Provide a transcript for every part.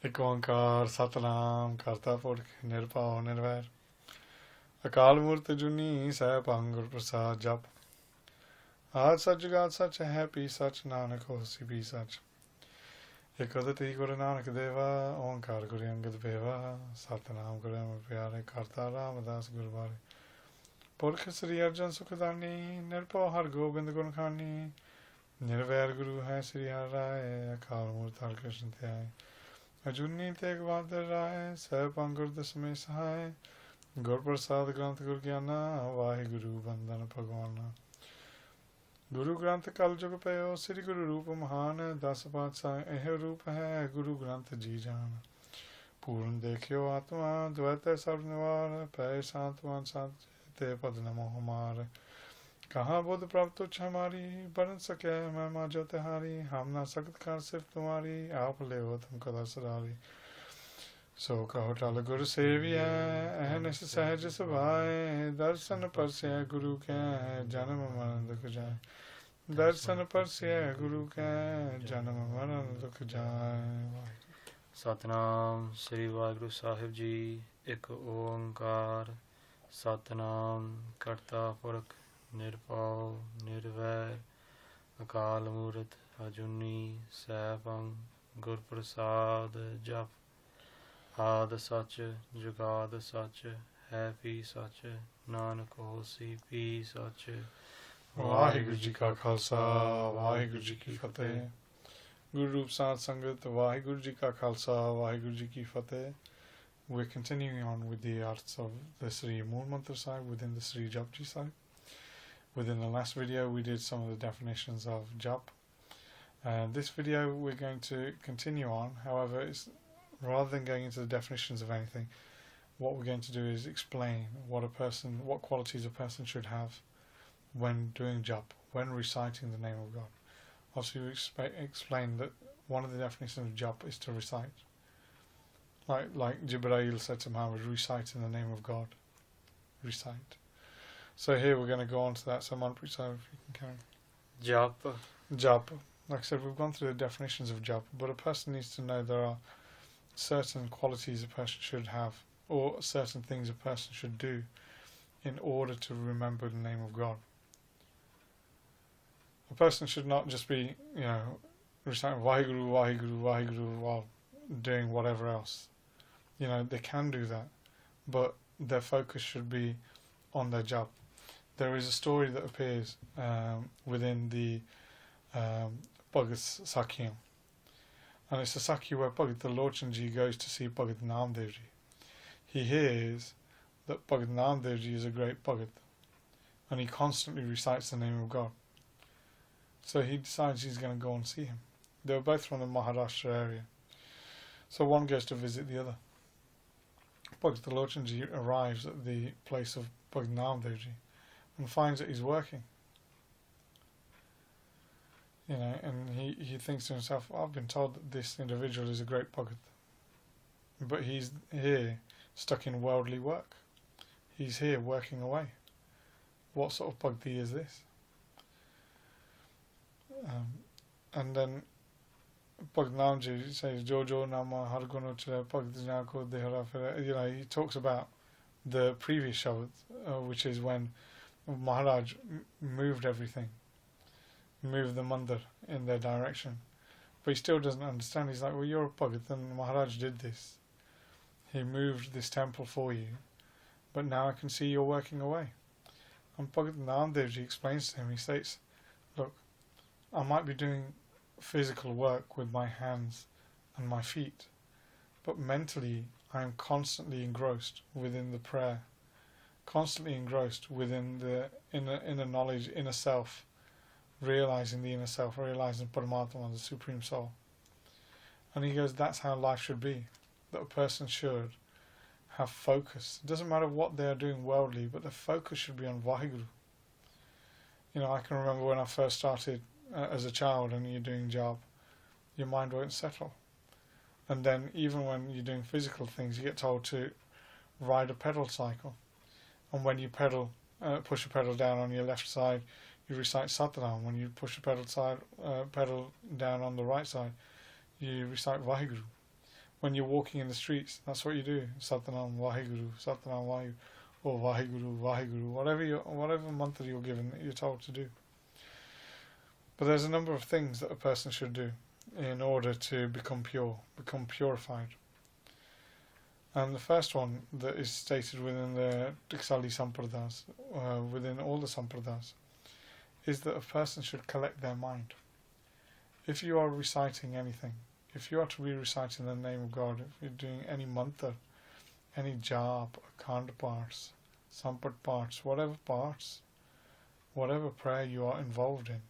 ਇੱਕ ਓਂਕਾਰ ਸਤਨਾਮ ਕਰਤਾ ਪੁਰਖ ਨਿਰਭਉ ਨਿਰਵੈਰ ਅਕਾਲ ਮੂਰਤ ਜੁਨੀ ਸਹਿਬੰ ਗੁਰ ਪ੍ਰਸਾਦ ਜਪ ਆਦ ਸੱਚ ਜੁਗਾਦ ਸੱਚ ਹੈ ਪੀ ਸੱਚ ਨਾਨਕ ਹੋਸੀ ਵੀ ਸੱਚ ਇਕ ਅਦਿਤੀ ਗੁਰੂ ਨਾਨਕ ਦੇਵਾ ਓਂਕਾਰ ਗੁਰੂ ਅੰਗਦ ਦੇਵਾ ਸਤਨਾਮ ਗੁਰੂ ਅਮਰ ਪਿਆਰੇ ਕਰਤਾ ਰਾਮਦਾਸ ਗੁਰਬਾਰੇ ਪੁਰਖ ਸ੍ਰੀ ਅਰਜਨ ਸੁਖਦਾਨੀ ਨਿਰਭਉ ਹਰਿ ਗੋਬਿੰਦ ਗੁਣ ਖਾਨੀ ਨਿਰਵੈਰ ਗੁਰੂ ਹੈ ਸ੍ਰੀ ਹਰਿ ਰਾਏ ਅਕਾਲ ਮੂਰਤ ਹਰਿ ਕ੍ਰਿਸ਼ਨ ਧਿਆਏ ਅਜੂਨੀ ਤੇਗ ਬਹਾਦਰ ਰਾਏ ਸਹਿਬੰ ਗੁਰ ਦਸਮੇ ਸਹਾਏ ਗੁਰ ਪ੍ਰਸਾਦ ਗ੍ਰੰਥ ਗੁਰ ਗਿਆਨਾ ਵਾਹਿਗੁਰੂ ਬੰਦਨ ਭਗਵਾਨਾ ਗੁਰੂ ਗ੍ਰੰਥ ਕਲ ਜੁਗ ਪਇਓ ਸ੍ਰੀ ਗੁਰੂ ਰੂਪ ਮਹਾਨ 10 ਪਾਤਸ਼ਾਹ ਇਹ ਰੂਪ ਹੈ ਗੁਰੂ ਗ੍ਰੰਥ ਜੀ ਜਾਨ ਪੂਰਨ ਦੇਖਿਓ ਆਤਮਾ ਦ્વૈਤ ਸਭ ਨਿਵਾਰ ਪੈ ਸ਼ਾਂਤਵਾਨ ਸ਼ਾਂਤ ते पद न मोह मार कहाँ बुद्ध प्राप्त तुच्छ हमारी बन सके महिमा जो तिहारी हम ना सकत कर सिर्फ तुम्हारी आप ले हो तुम कदा सरारी सो कहो टल गुरु सेविया अहनिस सहज सुभाए दर्शन पर से गुरु के जन्म मरण दुख जाए दर्शन पर से गुरु के जन्म मरण दुख जाए सतनाम श्री वाहिगुरु साहिब जी एक ओंकार सतनाम करता पुरख निरभउ निर्वैर अकाल मूरत अजूनी सैभं गुर प्रसाद जप आद सच जुगाद सच है भी सच नानक होसी भी सच वाहिगुरु जी का खालसा वाहिगुरु जी की फतेह गुरु रूप साध संगत वाहिगुरु जी का खालसा वाहिगुरु जी की फतेह We're continuing on with the arts of the Sri Mool Mantra Sahib within the Sri Japji Sahib. Within the last video we did some of the definitions of Jap. This video we're going to continue on. However, rather than going into the definitions of anything, what we're going to do is explain what qualities a person should have when doing Jap, when reciting the name of God. Also, we explain that one of the definitions of Jap is to recite. Like Jibreel said to Muhammad, recite in the name of God. Recite. So here we're going to go on to that. So Kamalpreet Singh, if you can carry. Jap. Jap. Like I said, we've gone through the definitions of Jap, but a person needs to know there are certain qualities a person should have, or certain things a person should do in order to remember the name of God. A person should not just be, reciting Vaheguru, Vaheguru, Vaheguru while doing whatever else. They can do that, but their focus should be on their job. There is a story that appears within the Bhagat Sakya, and it's a Sakya where Bhagat the Lorchan Ji goes to see Bhagat Namdev Ji. He hears that Bhagat Namdev Ji is a great Bhagat, and he constantly recites the name of God. So he decides he's going to go and see him. They were both from the Maharashtra area. So one goes to visit the other. Bhagat the Lorchan Ji arrives at the place of Bhagat Namdev Ji and finds that he's working. And he thinks to himself, I've been told that this individual is a great Bhagat, but he's here stuck in worldly work. He's here working away. What sort of Bhakti is this? And then Bhagat Namji says, Jojo Nama Hargunu Chile Bhagat Jako Dehara Fira. He talks about the previous Shabad, which is when Maharaj moved everything, moved the mandir in their direction. But he still doesn't understand. He's like, well, you're a Bhagat, and Maharaj did this. He moved this temple for you, but now I can see you're working away. And Bhagat Namdevji explains to him, he states, look, I might be doing physical work with my hands and my feet, but mentally I am constantly engrossed within the prayer, constantly engrossed within the inner knowledge, inner self, realizing the inner self, realizing Paramatma, the Supreme Soul. And he goes, that's how life should be, that a person should have focus. It doesn't matter what they are doing worldly, but the focus should be on Vaheguru. I can remember when I first started as a child and you're doing job, your mind won't settle. And then even when you're doing physical things, you get told to ride a pedal cycle. And when you push a pedal down on your left side, you recite Satnam. When you push a pedal down on the right side, you recite Vaheguru. When you're walking in the streets, that's what you do. Satnam Vaheguru, Satnam Vayu, or Vaheguru, Vaheguru, whatever mantra you're given, you're told to do. But there's a number of things that a person should do in order to become pure, become purified. And the first one that is stated within the Taksali Sampardaics, within all the Sampardaics, is that a person should collect their mind. If you are reciting anything, if you are to be reciting the name of God, if you're doing any mantra, any jap, akhand parts, sampad parts, whatever prayer you are involved in,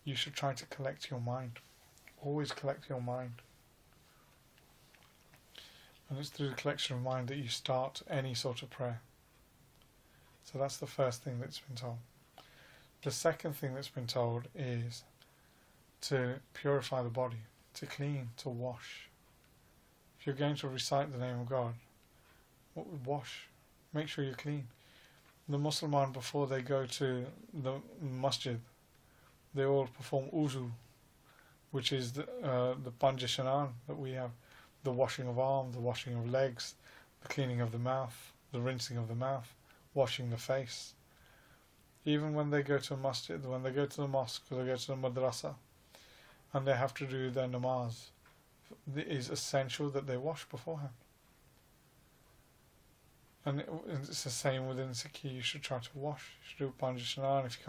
you should try to collect your mind. Always collect your mind. And it's through the collection of mind that you start any sort of prayer. So that's the first thing that's been told. The second thing that's been told is to purify the body, to clean, to wash. If you're going to recite the name of God, wash. Make sure you're clean. The Musliman, before they go to the masjid, they all perform uzu, which is the panjashanan that we have. The washing of arms, the washing of legs, the cleaning of the mouth, the rinsing of the mouth, washing the face. Even when they go to a masjid, when they go to the mosque, or they go to the madrasa, and they have to do their namaz, it is essential that they wash beforehand. And it's the same within Sikhi. You should try to wash. You should do a panjashanan. If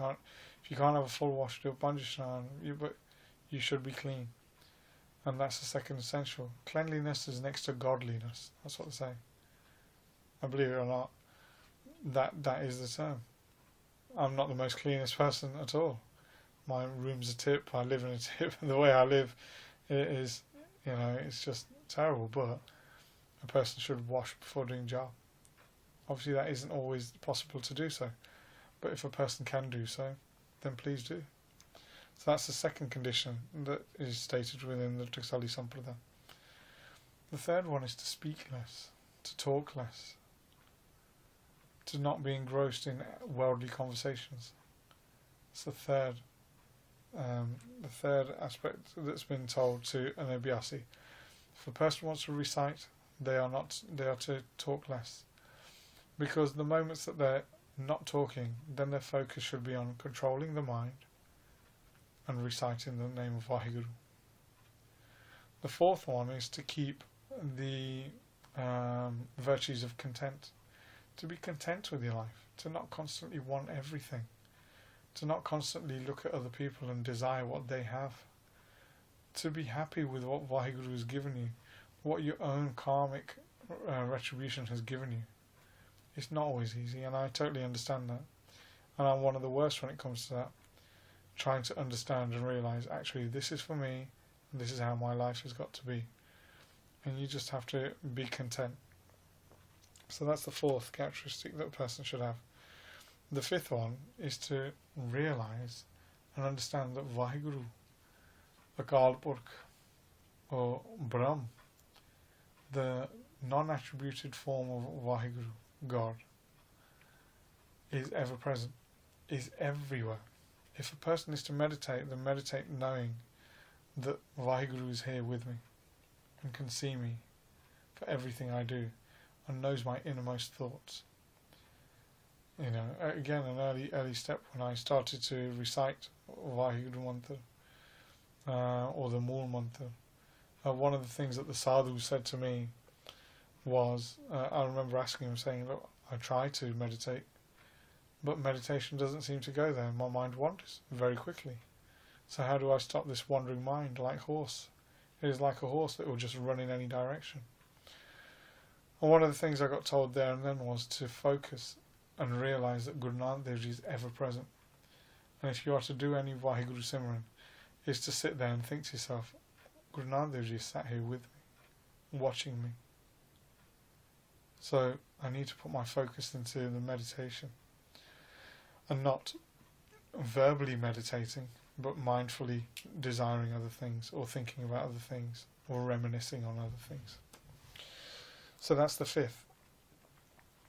you can't have a full wash, do a panjashanan. But you should be clean. And that's the second essential. Cleanliness is next to godliness. That's what they say. I believe it or not, that is the term. I'm not the most cleanest person at all. My room's a tip. I live in a tip. The way I live, it is, it's just terrible. But a person should wash before doing job. Obviously, that isn't always possible to do so. But if a person can do so, then please do. So that's the second condition that is stated within the Taksali Sampradaya. The third one is to speak less, to talk less, to not be engrossed in worldly conversations. It's the third aspect that's been told to an abhyasi. If a person wants to recite, they are to talk less. Because the moments that they're not talking, then their focus should be on controlling the mind and reciting the name of Vaheguru. The fourth one is to keep the virtues of content. To be content with your life. To not constantly want everything. To not constantly look at other people and desire what they have. To be happy with what Vaheguru has given you. What your own karmic retribution has given you. It's not always easy, and I totally understand that. And I'm one of the worst when it comes to that. Trying to understand and realise, actually, this is for me, and this is how my life has got to be. And you just have to be content. So that's the fourth characteristic that a person should have. The fifth one is to realise and understand that Vaheguru, Akal Purkh, or Brahm, the non-attributed form of Vaheguru, God, is ever present, is everywhere. If a person is to meditate, then meditate knowing that Vaheguru is here with me and can see me for everything I do and knows my innermost thoughts. Again, an early step when I started to recite Vaheguru Mantra or the Mool Mantra, one of the things that the sadhu said to me was, I remember asking him, saying, look, I try to meditate, but meditation doesn't seem to go there. My mind wanders very quickly. So how do I stop this wandering mind like a horse? It is like a horse that will just run in any direction. And one of the things I got told there and then was to focus and realise that Guru Nanak Dev Ji is ever present. And if you are to do any Vaheguru Simran, is to sit there and think to yourself, Guru Nanak Dev Ji is sat here with me, watching me. So I need to put my focus into the meditation and not verbally meditating, but mindfully desiring other things or thinking about other things or reminiscing on other things. So that's the fifth.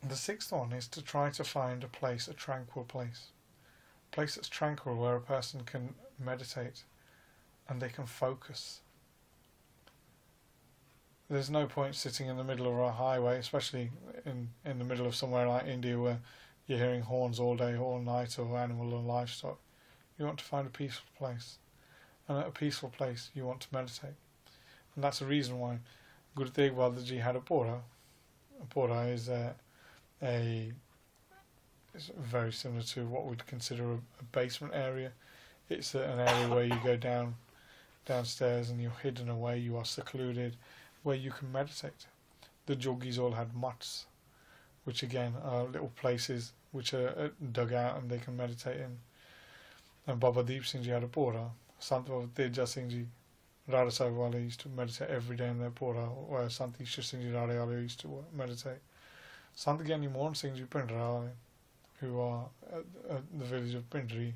The sixth one is to try to find a tranquil place. A place that's tranquil where a person can meditate and they can focus. there's no point sitting in the middle of a highway, especially in the middle of somewhere like India where you're hearing horns all day, all night, or animal and livestock. You want to find a peaceful place. And at a peaceful place, you want to meditate. And that's the reason why Guru Tegh Bahadur Ji had a pora. A pora is it's very similar to what we'd consider a basement area. It's an area where you go downstairs and you're hidden away, you are secluded, where you can meditate. The jogis all had mutts, which again are little places which are dug out and they can meditate in. And Baba Deep Singh Ji had a pora. Sant Baba Teja Singh Ji, Radha Sahib Wale used to meditate every day in their pora, where Sant Ishwar Singh Ji Radha used to meditate. Sant Gyani Mohan Singh Ji Pindra, who are at the village of Pindri,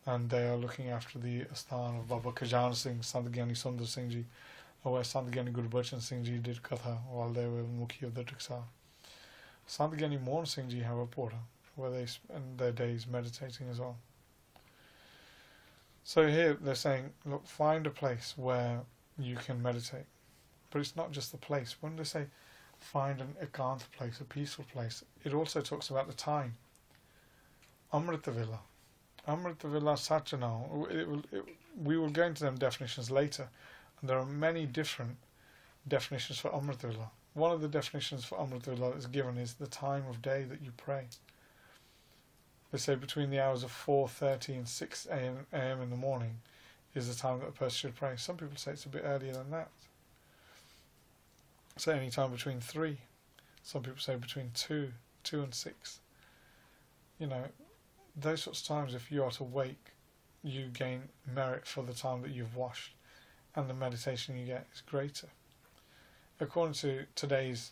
and they are looking after the Asthan of Baba Kajan Singh, Sant Gyani Sundar Singh Ji, where Sant Gyani Gurbachan Singh Ji did Katha while they were Mukhi of the taksals. Sant Gyani Mohan Singh Ji have a pora, where they spend their days meditating as well. So here they're saying, look, find a place where you can meditate. But it's not just the place. When they say find an ekant place, a peaceful place, it also talks about the time. Amrita Villa. Amrita Villa Satchana. We will go into them definitions later. And there are many different definitions for Amrita Villa. One of the definitions for Amrita Villa that's given is the time of day that you pray. They say between the hours of 4:30 and 6 a.m. in the morning is the time that a person should pray. Some people say it's a bit earlier than that. Say any time between 3. Some people say between 2 and 6. You know, those sorts of times, if you are to wake, you gain merit for the time that you've washed, and the meditation you get is greater. According to today's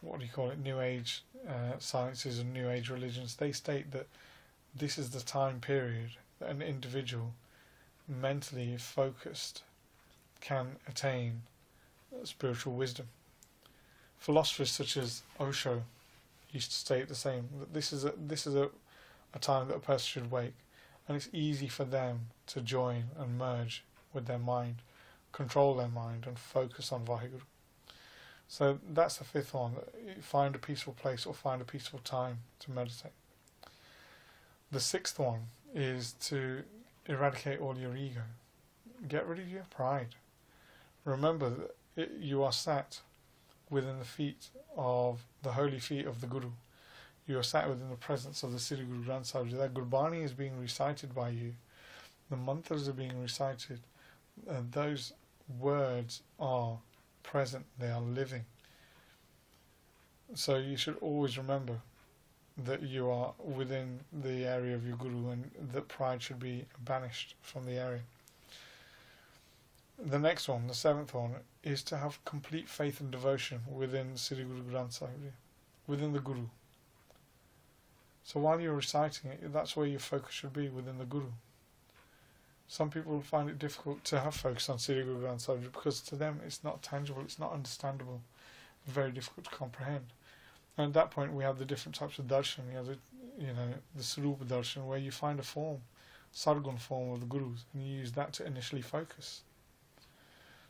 New Age sciences and New Age religions, they state that this is the time period that an individual mentally focused can attain spiritual wisdom. Philosophers such as Osho used to state the same, that this is a time that a person should wake, and it's easy for them to join and merge with their mind, control their mind and focus on Vaheguru. So that's the fifth one. Find a peaceful place or find a peaceful time to meditate. The sixth one is to eradicate all your ego. Get rid of your pride. Remember that you are sat within the feet of the holy feet of the Guru. You are sat within the presence of the Sri Guru Granth Sahib. That Gurbani is being recited by you. The mantras are being recited. Those words are present, they are living. So you should always remember that you are within the area of your Guru and that pride should be banished from the area. The next one, the seventh one, is to have complete faith and devotion within Sri Guru Granth Sahib, within the Guru. So while you're reciting it, that's where your focus should be, within the Guru. Some people will find it difficult to have focus on Sri Guru Granth Sahib because to them it's not tangible, it's not understandable, very difficult to comprehend. And at that point we have the different types of darshan. You have the Sarupa darshan, where you find a form, sargun form of the Gurus, and you use that to initially focus.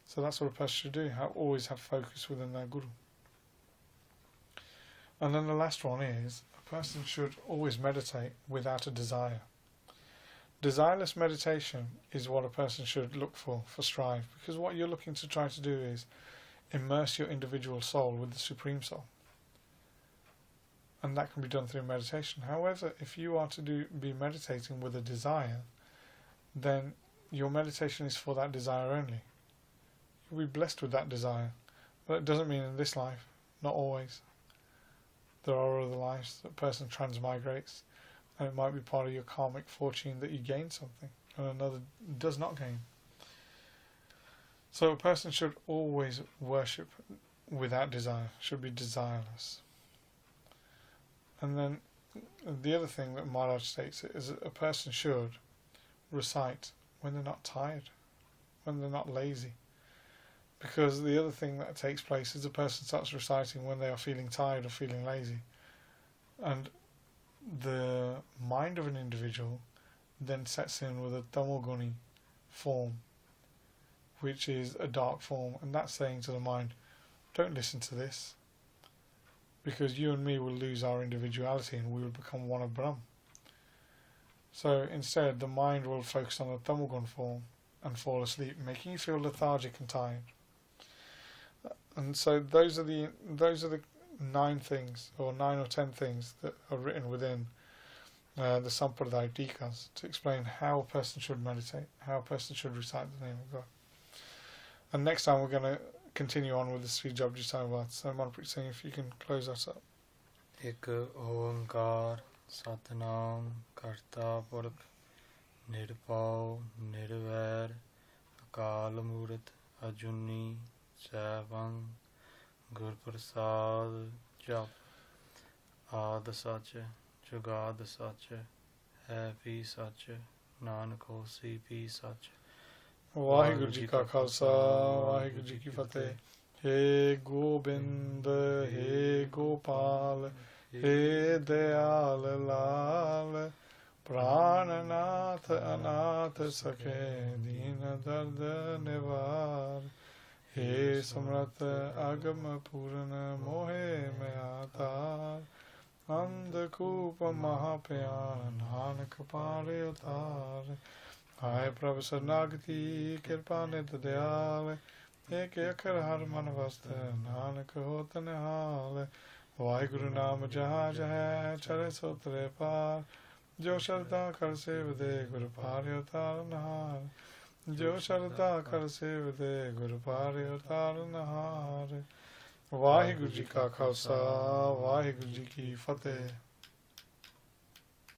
So that's what a person should do, always have focus within their Guru. And then the last one is, a person should always meditate without a desire. Desireless meditation is what a person should look for strive, because what you're looking to try to do is immerse your individual soul with the Supreme Soul. And that can be done through meditation. However, if you are to be meditating with a desire, then your meditation is for that desire only. You'll be blessed with that desire, but it doesn't mean in this life, not always. There are other lives that a person transmigrates, and it might be part of your karmic fortune that you gain something and another does not gain. So a person should always worship without desire, should be desireless. And then the other thing that Maharaj states is that a person should recite when they're not tired, when they're not lazy. Because the other thing that takes place is a person starts reciting when they are feeling tired or feeling lazy. And the mind of an individual then sets in with a tamoguni form. which is a dark form, and that's saying to the mind, don't listen to this, because you and me will lose our individuality and we will become one of Brahm. So instead, the mind will focus on the tamogun form and fall asleep, making you feel lethargic and tired. And so those are the 9 things, or 9 or 10 things that are written within the Sampardaic Tikas to explain how a person should meditate, how a person should recite the name of God. And next time we're going to continue on with the Sri Japji Sahib. So Kamalpreet Singh, if you can close us up. Ek oankar Satnam Karta Purakh Nirpau Nirvair Akal Murth Ajuni Saivang Gurprasad Jap Ad Sach Jugad Sach Hai Pi Sach Nanak Hosi Pi Sach. Waheguru ji ਕਾ ਖਾਲਸਾ ਵਾਹਿਗੁਰੂ ਜੀ ਕੀ ਫਤਿਹ। हे गोबिंद हे गोपाल हे दयाल लाल प्राणनाथ अनाथ सखे दीन दर्द निवार हे समर्थ अगम पूर्ण मोहे में आतार अंधकूप महाप्यार नानक पारे उतार हाय प्रभु शरणागति कृपा नित दयाल एक अखर हर मन वस्त नानक होत निहाल वाहिगुरु नाम जहाँ जहाँ चले सो तरे पार जो श्रद्धा कर सेव दे गुरु पारे उतार नहार जो श्रद्धा कर सेव दे गुरु पारे उतार नहार वाहिगुरु जी का खालसा वाहिगुरु जी की फतेह।